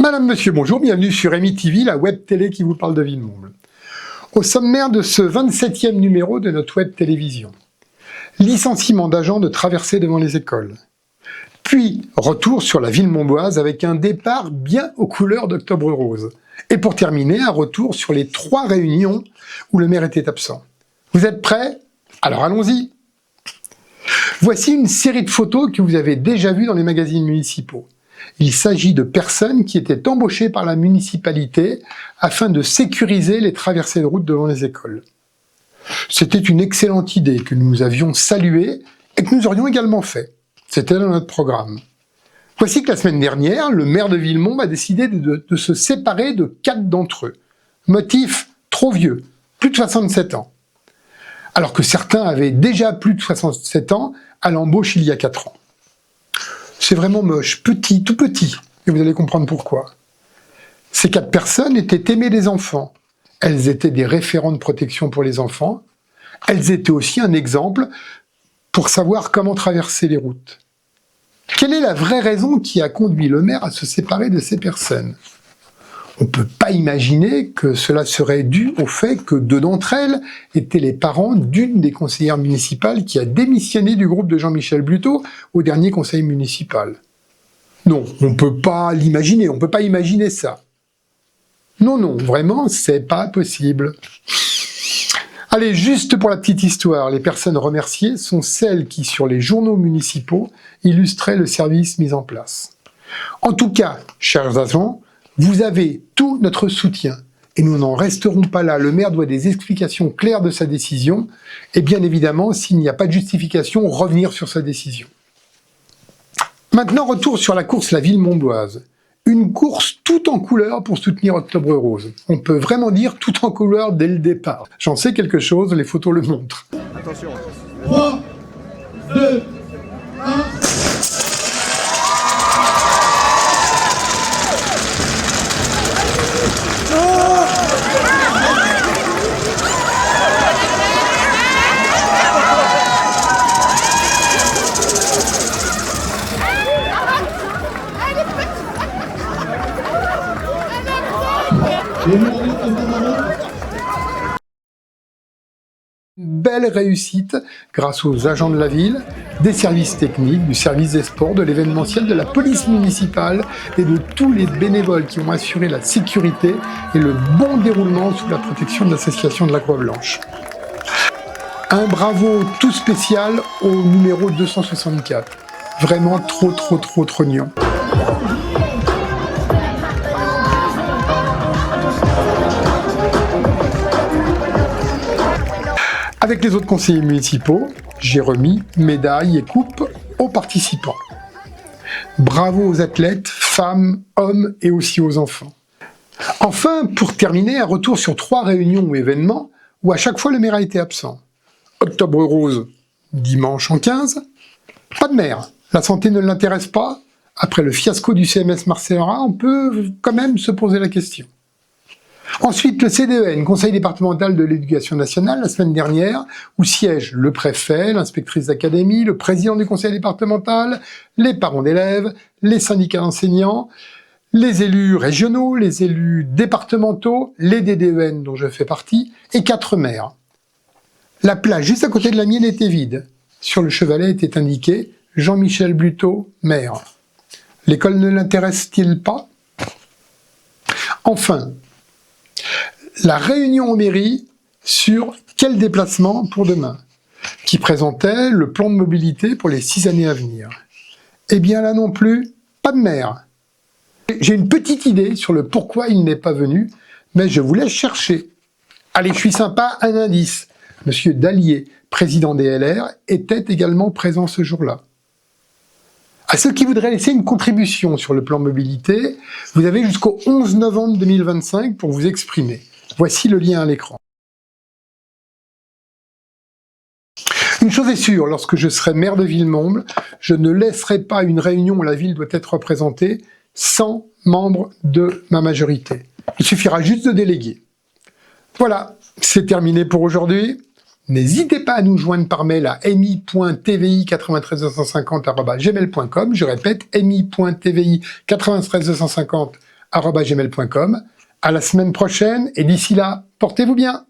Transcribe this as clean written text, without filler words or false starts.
Madame, Monsieur, bonjour, bienvenue sur Emi TV, la web télé qui vous parle de Villemomble. Au sommaire de ce 27e numéro de notre web télévision, licenciement d'agents de traversée devant les écoles. Puis, retour sur la Villemombloise avec un départ bien aux couleurs d'Octobre Rose. Et pour terminer, un retour sur les 3 réunions où le maire était absent. Vous êtes prêts? Alors allons-y. Voici une série de photos que vous avez déjà vues dans les magazines municipaux. Il s'agit de personnes qui étaient embauchées par la municipalité afin de sécuriser les traversées de route devant les écoles. C'était une excellente idée que nous avions saluée et que nous aurions également fait. C'était dans notre programme. Voici que la semaine dernière, le maire de Villemomble a décidé de se séparer de 4 d'entre eux. Motif, trop vieux, plus de 67 ans. Alors que certains avaient déjà plus de 67 ans à l'embauche il y a 4 ans. C'est vraiment moche, petit, tout petit, et vous allez comprendre pourquoi. Ces 4 personnes étaient aimées des enfants. Elles étaient des référents de protection pour les enfants. Elles étaient aussi un exemple pour savoir comment traverser les routes. Quelle est la vraie raison qui a conduit le maire à se séparer de ces personnes? On ne peut pas imaginer que cela serait dû au fait que 2 d'entre elles étaient les parents d'une des conseillères municipales qui a démissionné du groupe de Jean-Michel Bluteau au dernier conseil municipal. Non, on ne peut pas l'imaginer, on ne peut pas imaginer ça. Non, non, vraiment, c'est pas possible. Allez, juste pour la petite histoire, les personnes remerciées sont celles qui, sur les journaux municipaux, illustraient le service mis en place. En tout cas, chers agents, vous avez tout notre soutien, et nous n'en resterons pas là. Le maire doit des explications claires de sa décision, et bien évidemment, s'il n'y a pas de justification, revenir sur sa décision. Maintenant, retour sur la course La Villemombloise. Une course tout en couleur pour soutenir Octobre Rose. On peut vraiment dire tout en couleur dès le départ. J'en sais quelque chose, les photos le montrent. Attention. 3, 2, 1... Belle réussite grâce aux agents de la ville, des services techniques, du service des sports, de l'événementiel, de la police municipale et de tous les bénévoles qui ont assuré la sécurité et le bon déroulement sous la protection de l'association de la Croix-Blanche. Un bravo tout spécial au numéro 264. Vraiment trop trognon. Avec les autres conseillers municipaux, j'ai remis médailles et coupes aux participants. Bravo aux athlètes, femmes, hommes et aussi aux enfants. Enfin, pour terminer, un retour sur 3 réunions ou événements où à chaque fois le maire a été absent. Octobre Rose, dimanche en 15. Pas de maire, la santé ne l'intéresse pas. Après le fiasco du CMS Marcellera, on peut quand même se poser la question. Ensuite, le CDEN, Conseil départemental de l'éducation nationale, la semaine dernière, où siègent le préfet, l'inspectrice d'académie, le président du conseil départemental, les parents d'élèves, les syndicats d'enseignants, les élus régionaux, les élus départementaux, les DDEN dont je fais partie, et 4 maires. La plage juste à côté de la mienne était vide. Sur le chevalet était indiqué « Jean-Michel Bluteau, maire ». L'école ne l'intéresse-t-il pas? Enfin, la réunion en mairie sur quel déplacement pour demain, qui présentait le plan de mobilité pour les 6 années à venir. Eh bien là non plus, pas de maire. J'ai une petite idée sur le pourquoi il n'est pas venu, mais je vous laisse chercher. Allez, je suis sympa, un indice. Monsieur Dallier, président des LR, était également présent ce jour-là. À ceux qui voudraient laisser une contribution sur le plan mobilité, vous avez jusqu'au 11 novembre 2025 pour vous exprimer. Voici le lien à l'écran. Une chose est sûre, lorsque je serai maire de Villemomble, je ne laisserai pas une réunion où la ville doit être représentée sans membres de ma majorité. Il suffira juste de déléguer. Voilà, c'est terminé pour aujourd'hui. N'hésitez pas à nous joindre par mail à mi.tvi93250@gmail.com. Je répète, mi.tvi93250 À la semaine prochaine, et d'ici là, portez-vous bien.